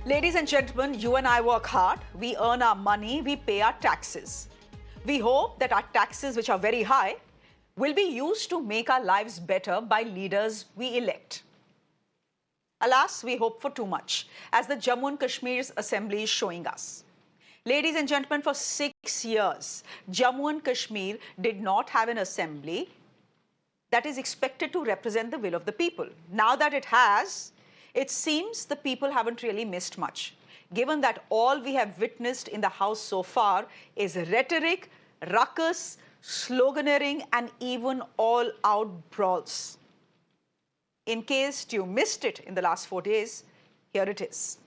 Ladies and gentlemen, you and I work hard. We earn our money, we pay our taxes. We hope that our taxes, which are very high, will be used to make our lives better by leaders we elect. Alas, we hope for too much, as the Jammu and Kashmir's assembly is showing us. Ladies and gentlemen, for 6 years, Jammu and Kashmir did not have an assembly that is expected to represent the will of the people. Now that it has, it seems the people haven't really missed much, given that all we have witnessed in the House so far is rhetoric, ruckus, sloganeering, and even all-out brawls. In case you missed it in the last 4 days, here it is.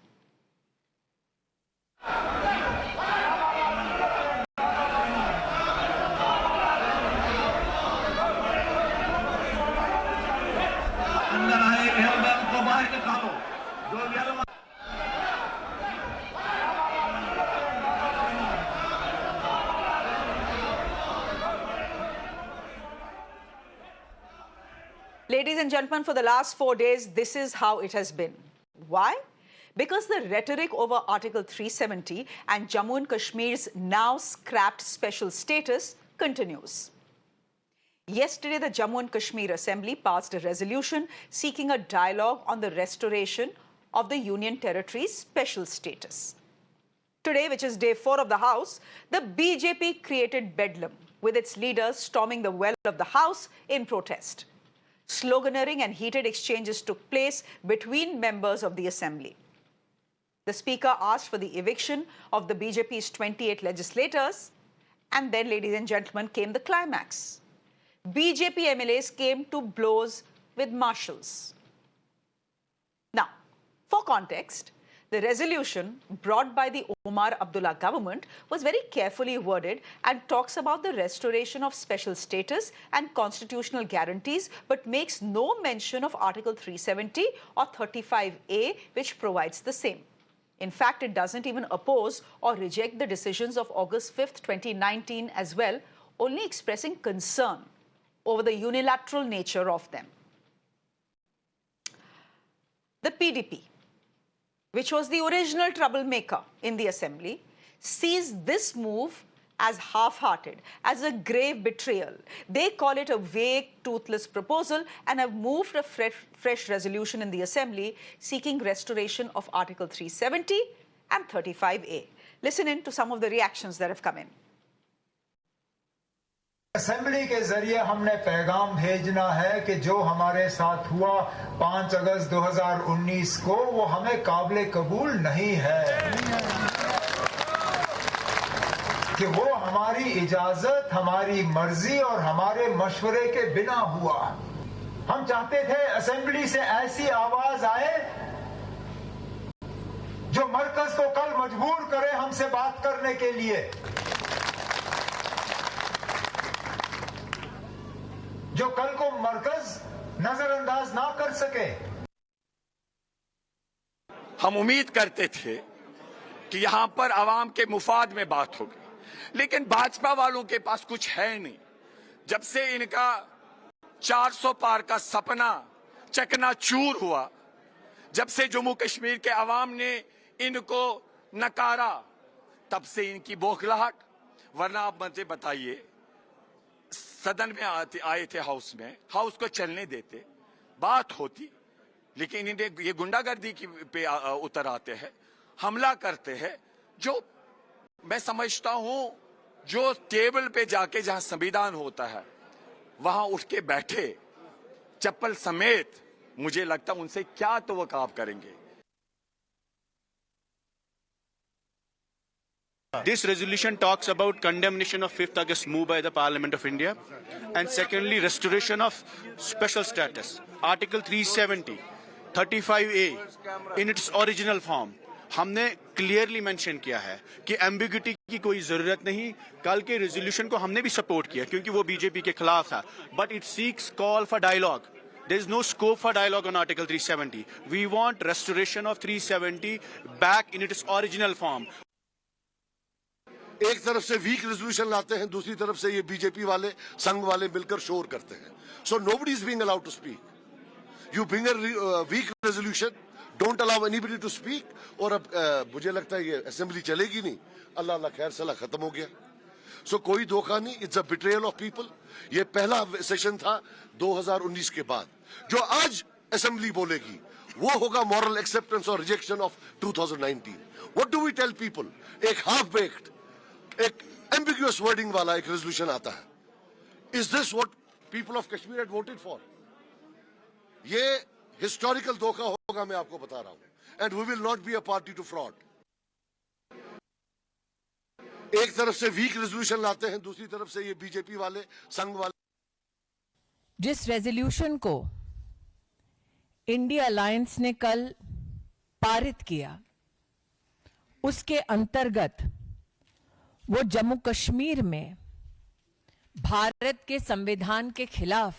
Ladies and gentlemen, for the last 4 days, this is how it has been. Why? Because the rhetoric over Article 370 and Jammu and Kashmir's now scrapped special status continues. Yesterday, the Jammu and Kashmir Assembly passed a resolution seeking a dialogue on the restoration of the Union Territory's special status. Today, which is day 4 of the House, the BJP created bedlam, with its leaders storming the well of the House in protest. Sloganeering and heated exchanges took place between members of the Assembly. The Speaker asked for the eviction of the BJP's 28 legislators, and then, ladies and gentlemen, came the climax. BJP MLAs came to blows with Marshals. Now, for context, the resolution brought by the Omar Abdullah government was very carefully worded and talks about the restoration of special status and constitutional guarantees, but makes no mention of Article 370 or 35A, which provides the same. In fact, it doesn't even oppose or reject the decisions of August 5th, 2019 as well, only expressing concern over the unilateral nature of them. The PDP, which was the original troublemaker in the Assembly, sees this move as half-hearted, as a grave betrayal. They call it a vague, toothless proposal and have moved a fresh resolution in the Assembly seeking restoration of Article 370 and 35A. Listen in to some of the reactions that have come in. Assembly के जरिए हमने पैगाम भेजना है कि जो हमारे साथ हुआ 5 अगस्त 2019 को वो हमें काबिल कबूल नहीं है, कि वो हमारी इजाजत, हमारी मर्जी और हमारे मशवरे के बिना हुआ। हम चाहते थे असेंबली से ऐसी आवाज आए जो मरकज को कल मजबूर करे हमसे बात करने के लिए, जो कल को मरकज नजरअंदाज ना कर सके। हम उम्मीद करते थे कि यहां पर आवाम के मुफाद में बात होगी, लेकिन भाजपा वालों के पास कुछ है नहीं। जब से इनका 400 पार का सपना चकनाचूर हुआ, जब से जम्मू कश्मीर के आवाम ने इनको नकारा, तब से इनकी बौखलाहट। वरना आप मुझे बताइए, सदन में आए थे हाउस में, हाउस को चलने देते, बात होती, लेकिन इन्हें ये गुंडागर्दी पे उतर आते हैं, हमला करते हैं। जो मैं समझता हूं, जो टेबल पे जाके जहां संविधान होता है वहां उठ के बैठे चप्पल समेत, मुझे लगता उनसे क्या तवक्को आप करेंगे। This resolution talks about condemnation of 5th August move by the Parliament of India, and secondly restoration of special status. Article 370, 35A in its original form. हमने क्लियरली मेंशन किया है कि एम्बिग्यूटी की कोई जरूरत नहीं। कल के रेजोल्यूशन को हमने भी सपोर्ट किया क्योंकि वो बीजेपी के खिलाफ था, but it seeks call for dialogue. There is no scope for dialogue on Article 370. We want restoration of 370 back in its original form. एक तरफ से वीक रेजोल्यूशन लाते हैं, दूसरी तरफ से ये बीजेपी वाले, संघ वाले मिलकर शोर करते हैं. So nobody is being allowed to speak. You bring a weak resolution, don't allow anybody to speak. और अब मुझे लगता है ये असेंबली चलेगी नहीं, अल्लाह अल्लाह खैर सलाह खत्म हो गया। सो कोई धोखा नहीं, it's a betrayal of people. ये पहला सेशन था 2019 के बाद। जो आज असेंबली बोलेगी वो होगा मॉरल एक्सेप्टेंस और rejection of 2019। What do we tell people? एक हाफ बेक्ड, एक एम्बिग्युअस वर्डिंग वाला एक रेजोल्यूशन आता है। Is this what people of Kashmir had voted for? ये हिस्टोरिकल धोखा होगा, मैं आपको बता रहा हूं। And we will not be a party to fraud. एक तरफ से वीक रेजोल्यूशन लाते हैं, दूसरी तरफ से ये बीजेपी वाले, संघ वाले। जिस रेजोल्यूशन को इंडिया अलायंस ने कल पारित किया, उसके अंतर्गत वो जम्मू कश्मीर में भारत के संविधान के खिलाफ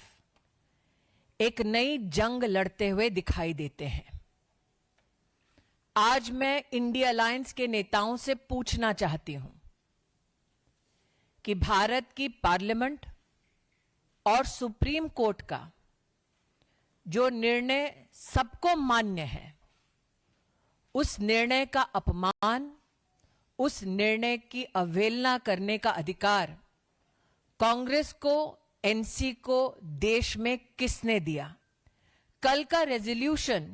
एक नई जंग लड़ते हुए दिखाई देते हैं। आज मैं इंडिया अलायंस के नेताओं से पूछना चाहती हूं कि भारत की पार्लियामेंट और सुप्रीम कोर्ट का जो निर्णय सबको मान्य है, उस निर्णय का अपमान, उस निर्णय की अवहेलना करने का अधिकार कांग्रेस को, एनसी को देश में किसने दिया? कल का रेजोल्यूशन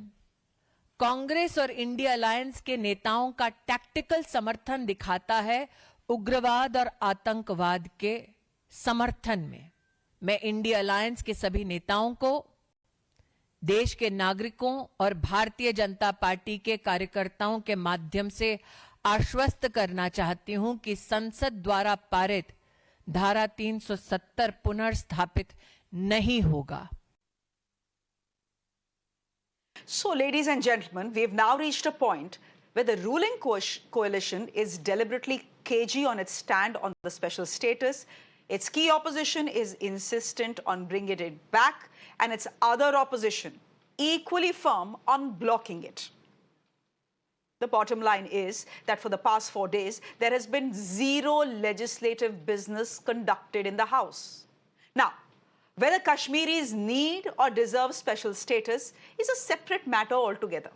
कांग्रेस और इंडिया अलायंस के नेताओं का टैक्टिकल समर्थन दिखाता है उग्रवाद और आतंकवाद के समर्थन में। मैं इंडिया अलायंस के सभी नेताओं को, देश के नागरिकों और भारतीय जनता पार्टी के कार्यकर्ताओं के माध्यम से आश्वस्त करना चाहती हूं कि संसद द्वारा पारित धारा 370 पुनर्स्थापित नहीं होगा। So, ladies and gentlemen, we have now reached a point where the ruling coalition is deliberately cagey on its stand on the special status. Its key opposition is insistent on bringing it back, and its other opposition equally firm on blocking it. The bottom line is that for the past 4 days, there has been zero legislative business conducted in the House. Now, whether Kashmiris need or deserve special status is a separate matter altogether.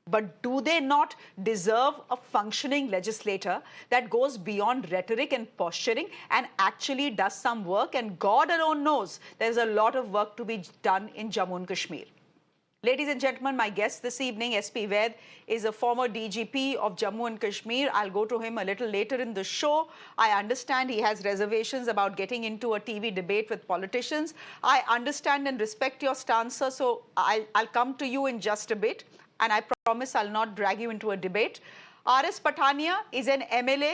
But do they not deserve a functioning legislator that goes beyond rhetoric and posturing and actually does some work? And God alone knows there's a lot of work to be done in Jammu and Kashmir. Ladies and gentlemen, my guest this evening, SP Vaid, is a former DGP of Jammu and Kashmir. I'll go to him a little later in the show. I understand he has reservations about getting into a TV debate with politicians. I understand and respect your stance, sir, so I'll come to you in just a bit. And I promise I'll not drag you into a debate. R.S. Pathania is an MLA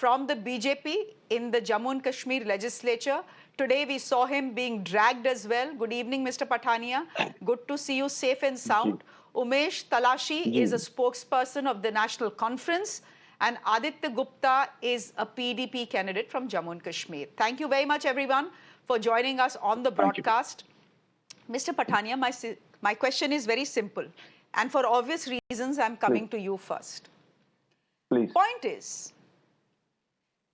from the BJP in the Jammu and Kashmir legislature. Today we saw him being dragged as well. Good evening, Mr. Pathania. Good to see you safe and sound. Umesh Talashi is a spokesperson of the National Conference, and Aditya Gupta is a PDP candidate from Jammu and Kashmir. Thank you very much, everyone, for joining us on the broadcast. Mr. Pathania, my question is very simple. And for obvious reasons, I'm coming to you first. Please. Point is,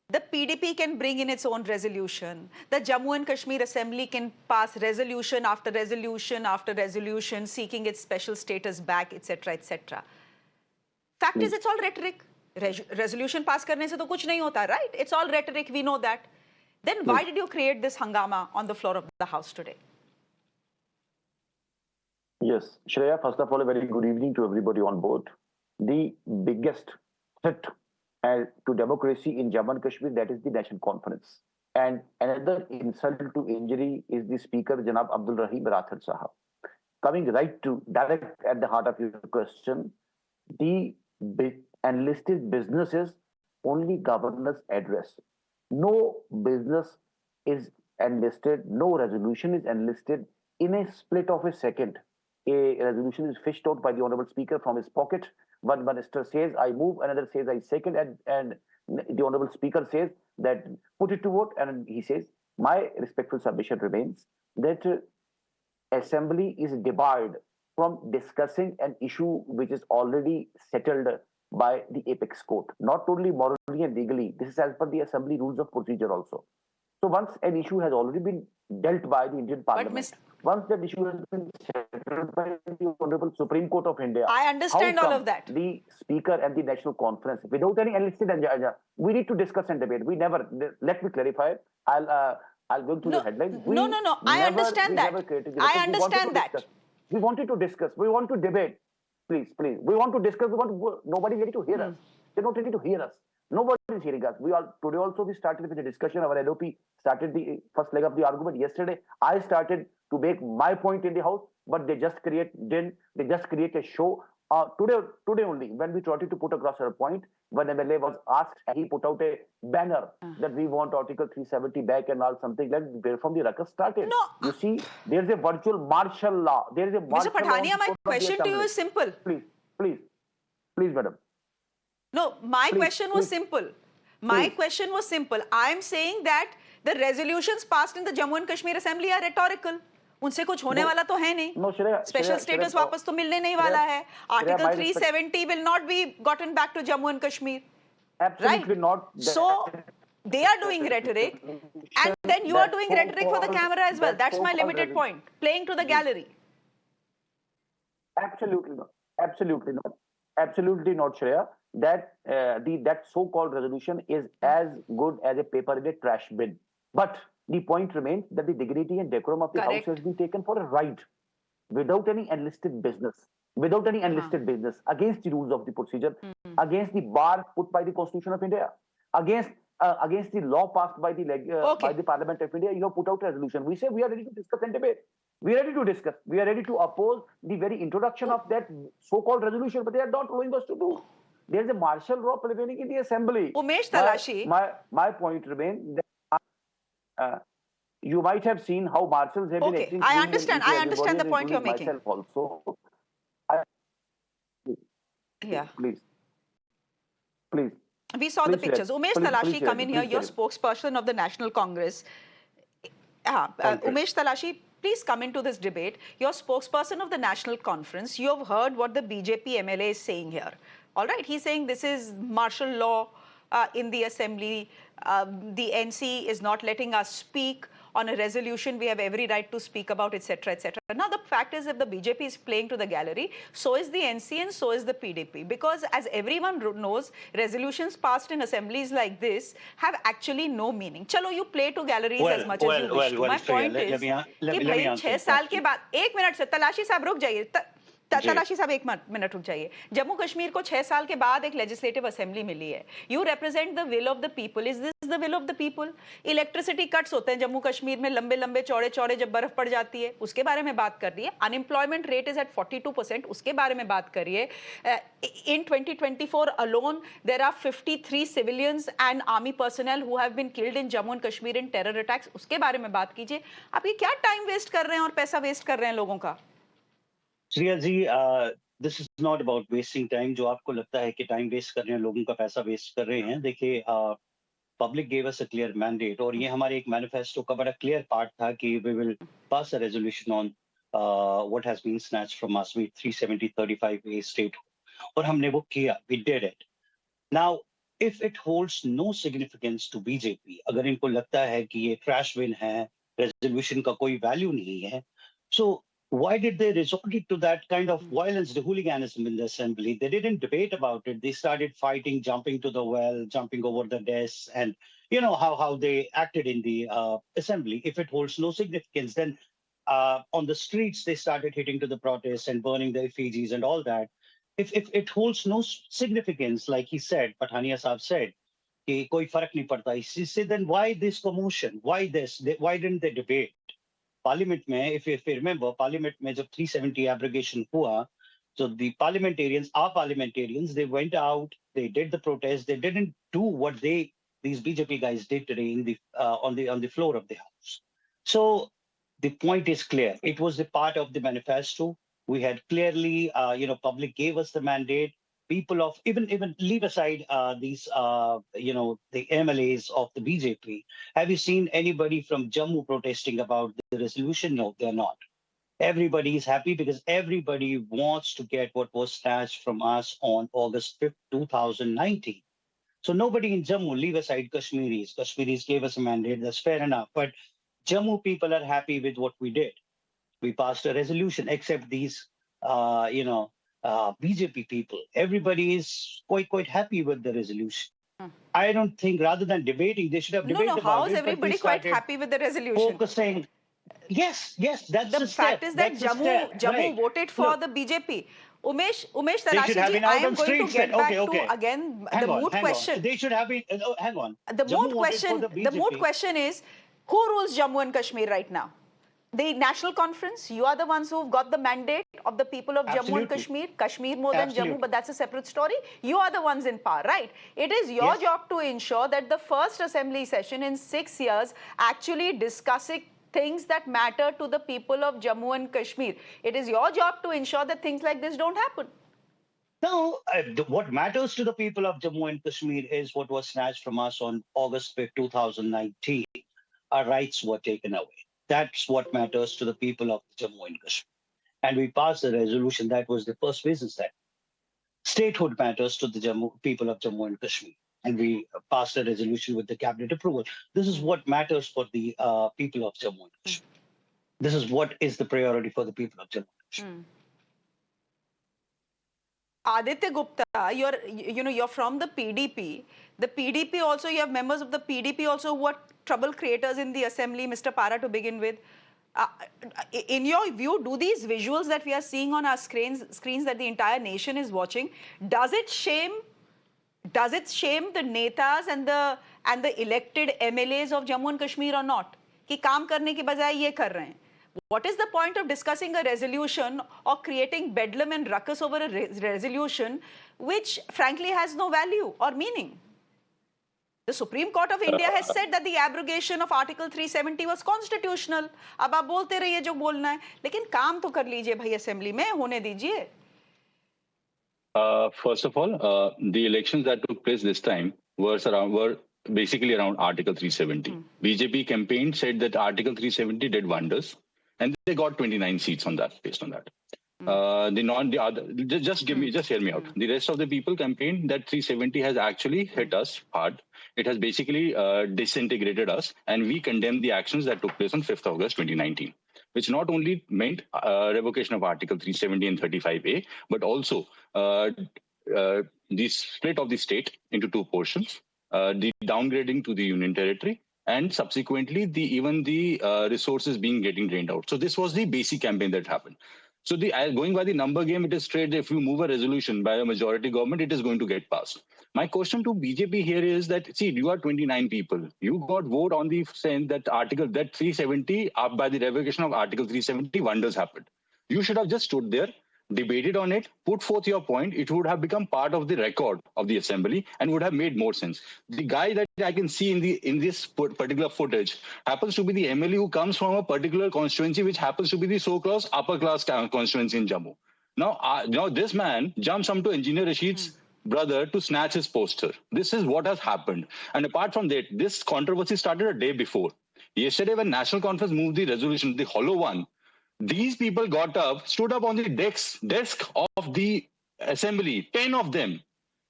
the PDP can bring in its own resolution. The Jammu and Kashmir Assembly can pass resolution after resolution after resolution seeking its special status back, etc., etc. Fact is, it's all rhetoric. Resolution pass karne se to kuch nahi hota, right? It's all rhetoric, we know that. Then why did you create this hangama on the floor of the House today? Yes, Shreya, first of all, a very good evening to everybody on board. The biggest threat to democracy in Jammu and Kashmir, that is the National Conference. And another insult to injury is the Speaker, Janab Abdul Rahim Rathod Sahab. Coming right to direct at the heart of your question, the enlisted businesses only governor's address. No business is enlisted, no resolution is enlisted in a split of a second. A resolution is fished out by the Honorable Speaker from his pocket. One minister says, I move, another says, I second, and the Honorable Speaker says that put it to vote, and he says, my respectful submission remains that Assembly is debarred from discussing an issue which is already settled by the apex court, not only morally and legally, this is as per the Assembly rules of procedure also. So once an issue has already been dealt by the Indian Parliament, once that issue has been settled ordered by the Honorable Supreme Court of India. I understand all of that. The Speaker and the National Conference, without any enlisted agenda, we need to discuss and debate. We never. Let me clarify. I'll go to the headline. No. I understand that. I understand that. We wanted to discuss. We want to debate. Please. We want to discuss. Nobody is ready to hear us. They're not ready to hear us. Nobody is hearing us. Today also we started with the discussion. Our LOP started the first leg of the argument yesterday. I started to make my point in the House, but they just create a show. Today only, when we tried to put across our point, when MLA was asked, he put out a banner that we want Article 370 back and all something. Where from the ruckus started. No. You see, there's a virtual martial law. There is a martial Mr. Pathania, law. my question to you is simple. Please, madam. No, my question was simple. My question was simple. I'm saying that the resolutions passed in the Jammu and Kashmir Assembly are rhetorical. उनसे कुछ होने वाला तो है नहीं. Special status वापस तो मिलने नहीं वाला है. Article 370 will not be gotten back to Jammu and Kashmir. Absolutely not. So they are doing rhetoric, and then you are doing rhetoric for the camera as well. That's my limited point. Playing to the gallery. Absolutely not, Shreya. That so-called resolution is as good as a paper in a trash bin. But the point remains that the dignity and decorum of the House has been taken for a ride without any enlisted business, against the rules of the procedure, against the bar put by the Constitution of India, against the law passed by the Parliament of India. You have put out a resolution. We say we are ready to discuss and debate. We are ready to discuss. We are ready to oppose the very introduction of that so-called resolution, but they are not allowing us to do. There is a martial law prevailing in the assembly. Umesh Talashi. My point remains that you might have seen how marshals have been acting. I understand the point you're making. Myself also. Please. We saw the pictures. Umesh Talashi, come in here. You're spokesperson of the National Congress. Umesh Talashi, please come into this debate. You're spokesperson of the National Conference. You have heard what the BJP MLA is saying here. All right, he's saying this is martial law in the assembly. The NC is not letting us speak on a resolution we have every right to speak about, etc., etc. Now, the fact is, if the BJP is playing to the gallery, so is the NC and so is the PDP. Because as everyone knows, resolutions passed in assemblies like this have actually no meaning. Chalo, you play to galleries as much as you wish. My point is, कि भाई 6 साल के बाद, 1 minute से तलाशी साहब रुक जाइए. तलाशी साहब 1 मिनट रुक जाइए. जम्मू कश्मीर को 6 साल के बाद एक लेजिस्लेटिव असेंबली मिली है. You represent the will of the people. Is this the will of the people? Electricity cuts होते हैं जम्मू कश्मीर में, लंबे लंबे चौड़े चौड़े जब बर्फ पड़ जाती है, उसके बारे में बात कर रही है. अनएम्प्लॉयमेंट रेट इज एट 42%, उसके बारे में बात करिए. In 2024 alone, there are 53 civilians and army personnel who have been killed in Jammu and Kashmir in terror attacks. उसके बारे में बात कीजिए. आप ये क्या टाइम वेस्ट कर रहे हैं और पैसा वेस्ट कर रहे हैं लोगों का? Shreya ji, this is not about wasting time. जो आपको लगता है कि टाइम वेस्ट कर रहे हैं, लोगों का पैसा वेस्ट कर रहे हैं, देखिए, public gave us a clear mandate, और ये हमारे एक मैनिफेस्टो का बड़ा क्लियर पार्ट था कि we will pass a resolution on what has been snatched from us with 370-35A state, और हमने वो किया. We did it. Now if it holds no significance to BJP, अगर इनको लगता है कि ये ट्रैश विन है, रेजोल्यूशन का कोई वैल्यू नहीं है, सो why did they resort to that kind of violence, the hooliganism in the assembly? They didn't debate about it. They started fighting, jumping to the well, jumping over the desks, and you know how they acted in the assembly. If it holds no significance, then on the streets they started hitting to the protests and burning the effigies and all that. If it holds no significance, like he said, Pathania Saab said, कि कोई फर्क नहीं पड़ता इससे, then why this commotion? Why this? Why didn't they debate? Parliament में, if you remember, Parliament में जब 370 abrogation हुआ, so the parliamentarians, our parliamentarians, they went out, they did the protest, they didn't do what these BJP guys did today in the on the floor of the House. So the point is clear. It was the part of the manifesto. We had clearly, public gave us the mandate. People of even leave aside these the MLAs of the BJP. Have you seen anybody from Jammu protesting about the resolution? No, they're not. Everybody is happy because everybody wants to get what was snatched from us on August 5th, 2019. So nobody in Jammu, leave aside Kashmiris. Kashmiris gave us a mandate, that's fair enough. But Jammu people are happy with what we did. We passed a resolution, except these, BJP people. Everybody is quite happy with the resolution. I don't think, rather than debating, they should have debated How about is it. But they everybody quite started happy with the resolution? focusing. Yes, that's The a step. fact is that That's a step. Jammu Right. voted for Look, the BJP. Umesh they should have Talashi ji, been I out am on going to streets get then. back Okay. to again the Hang moot on. question. They should have been. Hang on. The Jammu voted for the BJP. moot question is, who rules Jammu and Kashmir right now? The National Conference, you are the ones who've got the mandate of the people of Jammu and Kashmir. Kashmir more than Jammu, but that's a separate story. You are the ones in power, right? It is your job to ensure that the first assembly session in 6 years actually discussing things that matter to the people of Jammu and Kashmir. It is your job to ensure that things like this don't happen. No, what matters to the people of Jammu and Kashmir is what was snatched from us on August 5th, 2019. Our rights were taken away. That's what matters to the people of Jammu and Kashmir. And we passed a resolution that was the first business step. Statehood matters to the people of Jammu and Kashmir. And we passed a resolution with the cabinet approval. This is what matters for the people of Jammu and Kashmir. This is what is the priority for the people of Jammu and Kashmir. Aditya Gupta, you're from the PDP. The PDP also, you have members of the PDP also who are trouble creators in the assembly, Mr. Para to begin with. In your view, do these visuals that we are seeing on our screens that the entire nation is watching, does it shame the netas and the elected MLAs of Jammu and Kashmir or not? कि काम करने की बजाय ये कर रहे हैं. What is the point of discussing a resolution or creating bedlam and ruckus over a resolution which frankly has no value or meaning? The Supreme Court of India has said that the abrogation of Article 370 was constitutional. अब आप बोलते रहिए जो बोलना है, लेकिन काम तो कर लीजिए भाई असेंबली में, होने दीजिए. First of all, the elections that took place this time were basically around Article 370. BJP campaign said that Article 370 did wonders, and they got 29 seats on that, based on that. Just hear me out. The rest of the people campaigned that 370 has actually hit us hard. It has basically disintegrated us, and we condemn the actions that took place on 5th August 2019, which not only meant revocation of Article 370 and 35A, but also the split of the state into two portions, the downgrading to the union territory, and subsequently even the resources getting drained out. So this was the basic campaign that happened. So going by the number game, it is straight. If you move a resolution by a majority government, it is going to get passed. My question to BJP here is that, see, you are 29 people. You got vote on the sense that that 370, by the revocation of Article 370, wonders happened. You should have just stood there, debated on it, put forth your point. It would have become part of the record of the assembly and would have made more sense. The guy that I can see in this particular footage happens to be the MLA who comes from a particular constituency, which happens to be the so-called upper class constituency in Jammu. Now this man jumps onto Engineer Rashid's brother to snatch his poster. This is what has happened. And apart from that, this controversy started a day before. Yesterday, when National Conference moved the resolution, the hollow one, these people stood up on the desk of the assembly, 10 of them,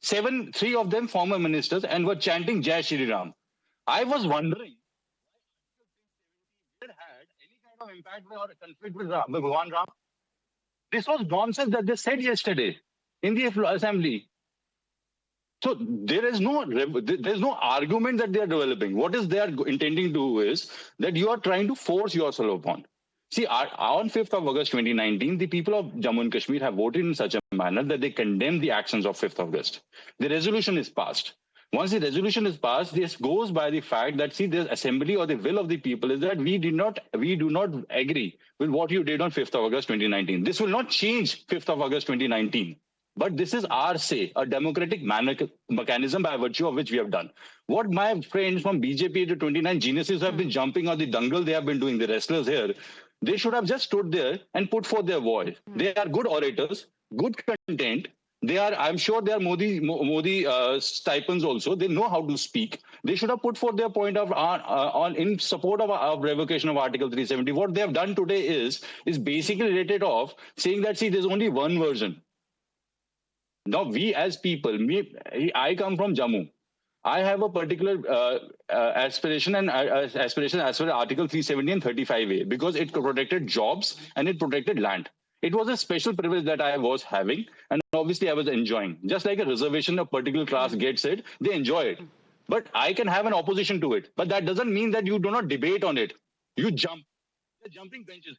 3 of them former ministers, and were chanting Jai Shri Ram. I was wondering, did it had any kind of impact or conflict with Bhagwan Ram? This was nonsense that they said yesterday in the assembly. So there's no argument that they are developing. What is they are intending to do is that you are trying to force yourself upon. See, on 5th of August 2019, the people of Jammu and Kashmir have voted in such a manner that they condemn the actions of 5th August. The resolution is passed. Once the resolution is passed, this goes by the fact that, see, the assembly or the will of the people is that we do not agree with what you did on 5th of August 2019. This will not change 5th of August 2019. But this is our say, a democratic mechanism by virtue of which we have done. What my friends from BJP, the 29 geniuses have been jumping on the dangle they have been doing, the wrestlers here, they should have just stood there and put forth their voice. They are good orators, good content. I'm sure they are Modi stipends also. They know how to speak. They should have put forth their point in support of revocation of Article 370. What they have done today is basically rated off, saying that, see, there's only one version. Now, we as people, I come from Jammu. I have a particular aspiration as per Article 370 and 35A because it protected jobs and it protected land. It was a special privilege that I was having, and obviously I was enjoying. Just like a reservation a particular class gets it, they enjoy it. But I can have an opposition to it. But that doesn't mean that you do not debate on it. You jump. The jumping benches.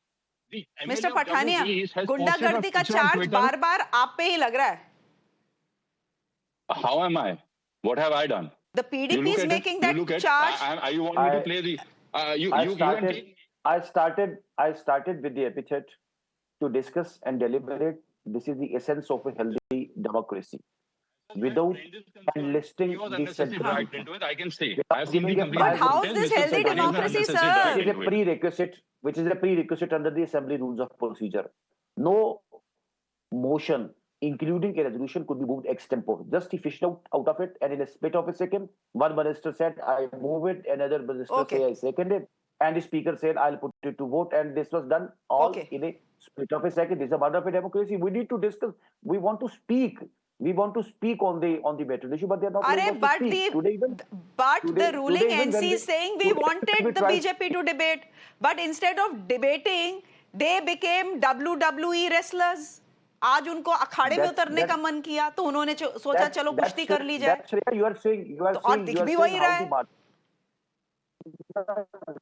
The mister MLA of Jammu Pathania, East has posted a गुंडागर्दी का picture on charge Twitter. बार बार आप पे ही लग रहा है. How am I? What have I done? The PDP is making that charge. You want me to play the? I started with the epithet to discuss and deliberate. This is the essence of a healthy democracy. Without enlisting the central, I can say. But how is this healthy democracy, sir? Which is a prerequisite under the Assembly Rules of Procedure. No motion, including a resolution, could be moved extempore. Just he fished out of it, and in a split of a second, one minister said, "I move it," another minister said, "I second it," and the speaker said, "I'll put it to vote," and this was done all in a split of a second. This is a matter of a democracy. We need to discuss. We want to speak. We want to speak on the matter issue, but they are not able to speak. The ruling NC is saying we wanted the BJP to debate, but instead of debating, they became WWE wrestlers. आज उनको अखाड़े में उतरने का मन किया, तो उन्होंने सोचा चलो कुश्ती कर ली जाए. और दिख भी वही रहा है.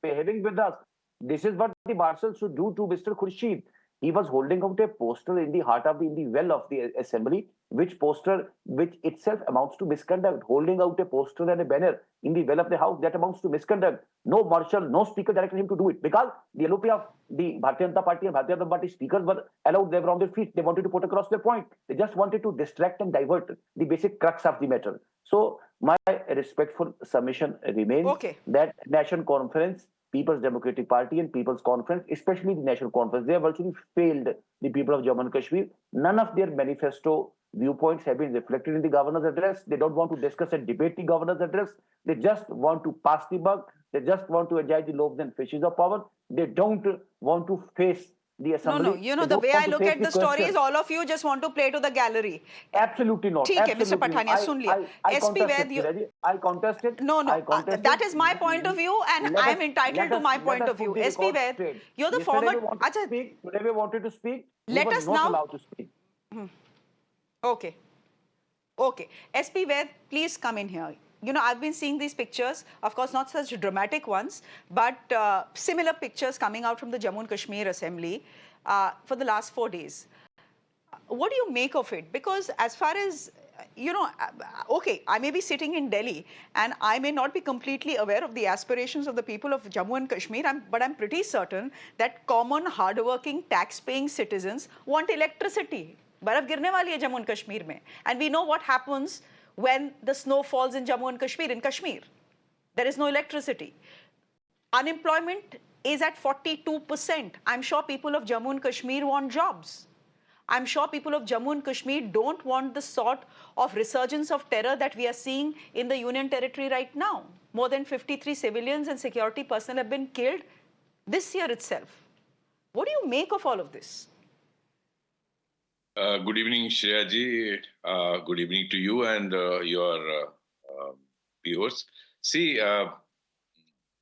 Behaving with us. This is what the marshals should do to Mr. Khurshid. He was holding out a poster in the heart of in the well of the assembly, which itself amounts to misconduct. Holding out a poster and a banner in the well of the house, that amounts to misconduct. No marshal, no speaker directed him to do it because the LOP of the Bharatiya Janata Party and Bharatiya Janata Party speakers were allowed. They were on their feet. They wanted to put across their point. They just wanted to distract and divert the basic crux of the matter. So my respectful submission remains that National Conference, People's Democratic Party and People's Conference, especially the National Conference, they have virtually failed the people of Jammu and Kashmir. None of their manifesto viewpoints have been reflected in the governor's address. They don't want to discuss and debate the governor's address. They just want to pass the buck. They just want to enjoy the loaves and fishes of power. They don't want to face the assembly. No, you know, the way I look at the story is all of you just want to play to the gallery. Absolutely not. ठीक है, Mr. Pathania, सुन लिया. SP Ved, I contested. No, that is my point of view, and I am entitled to my point of view. SP Ved, you're the former. Today we wanted to speak. Let us now. Allowed to speak. Okay. SP Ved, please come in here. You know, I've been seeing these pictures, of course, not such dramatic ones, but similar pictures coming out from the Jammu and Kashmir Assembly for the last 4 days. What do you make of it? Because as far as, you know, okay, I may be sitting in Delhi and I may not be completely aware of the aspirations of the people of Jammu and Kashmir, but I'm pretty certain that common, hardworking, tax-paying citizens want electricity. बर्फ गिरने वाली है Jammu and Kashmir में, and we know what happens when the snow falls in Jammu and Kashmir. In Kashmir, there is no electricity. Unemployment is at 42%. I'm sure people of Jammu and Kashmir want jobs. I'm sure people of Jammu and Kashmir don't want the sort of resurgence of terror that we are seeing in the Union Territory right now. More than 53 civilians and security personnel have been killed this year itself. What do you make of all of this? Good evening, Shreya ji. Good evening to you and your viewers. See,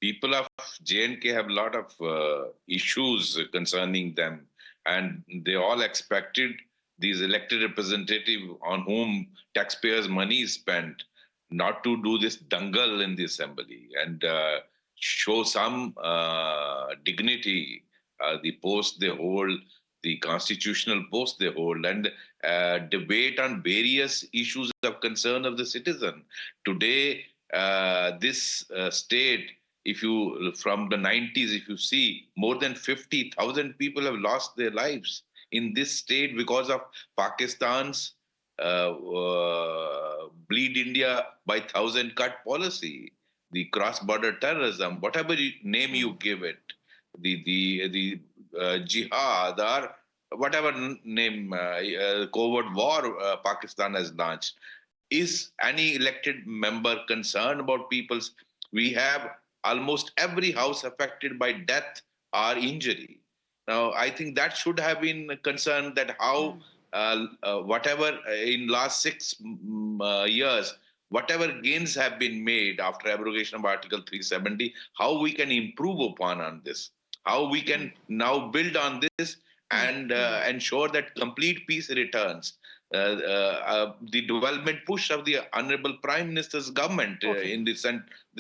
people of J&K have a lot of issues concerning them, and they all expected these elected representatives on whom taxpayers' money is spent not to do this dangle in the assembly and show some dignity, the post they hold, the constitutional post they hold, and debate on various issues of concern of the citizen. Today, this state, if you, from the 90s, if you see, more than 50,000 people have lost their lives in this state because of Pakistan's bleed India by 1,000 cut policy, the cross-border terrorism, whatever name you give it, the jihad or whatever name, covert war Pakistan has launched. Is any elected member concerned about people's? We have almost every house affected by death or injury. Now, I think that should have been concerned that how, whatever in last 6 years, whatever gains have been made after abrogation of Article 370, how we can improve upon on this, how we can now build on this and ensure that complete peace returns. The development push of the Honorable Prime Minister's government in the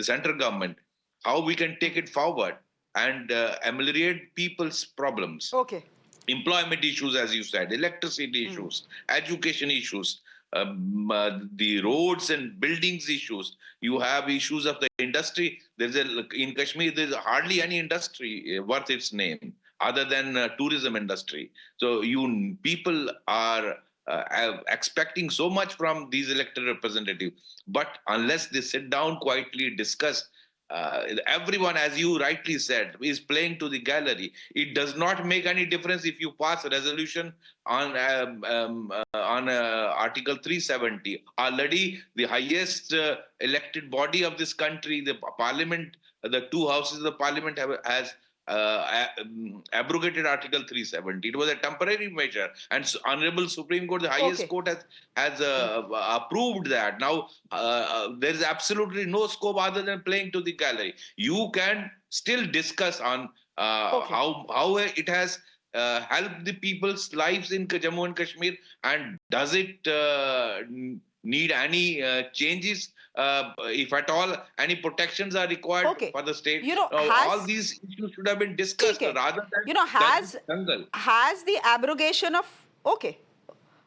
central government, how we can take it forward and ameliorate people's problems. Okay. Employment issues, as you said, electricity issues, education issues, the roads and buildings issues. You have issues of the industry. In Kashmir, there's hardly any industry worth its name other than tourism industry. So people are expecting so much from these elected representatives, but unless they sit down quietly, discuss, everyone, as you rightly said, is playing to the gallery. It does not make any difference if you pass a resolution on Article 370. Already, the highest elected body of this country, the Parliament, the two houses of the Parliament has abrogated Article 370. It was a temporary measure, and Honorable Supreme Court, the highest court, has approved that. Now, there is absolutely no scope other than playing to the gallery. You can still discuss on how it has helped the people's lives in Jammu and Kashmir, and does it need any changes? If at all, any protections are required for the state. All these issues should have been discussed rather than has the abrogation of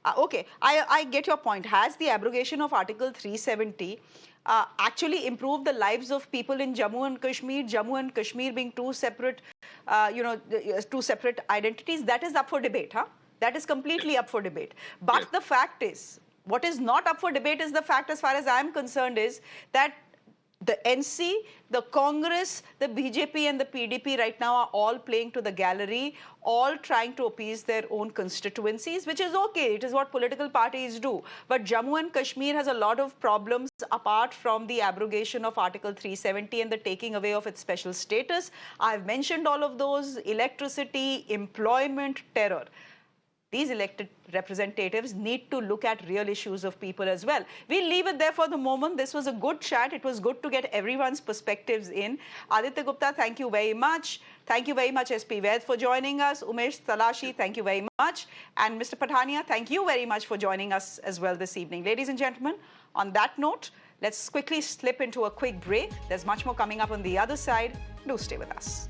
I get your point. Has the abrogation of Article 370 actually improved the lives of people in Jammu and Kashmir? Jammu and Kashmir being two separate, two separate identities. That is up for debate, huh? That is completely up for debate. But the fact is, what is not up for debate is the fact, as far as I am concerned, is that the NC, the Congress, the BJP and the PDP right now are all playing to the gallery, all trying to appease their own constituencies, which is okay. It is what political parties do. But Jammu and Kashmir has a lot of problems apart from the abrogation of Article 370 and the taking away of its special status. I've mentioned all of those: electricity, employment, terror. These elected representatives need to look at real issues of people as well. We'll leave it there for the moment. This was a good chat. It was good to get everyone's perspectives in. Aditya Gupta, thank you very much. Thank you very much, SP Vaid, for joining us. Umesh Talashi, thank you very much. And Mr. Pathania, thank you very much for joining us as well this evening. Ladies and gentlemen, on that note, let's quickly slip into a quick break. There's much more coming up on the other side. Do stay with us.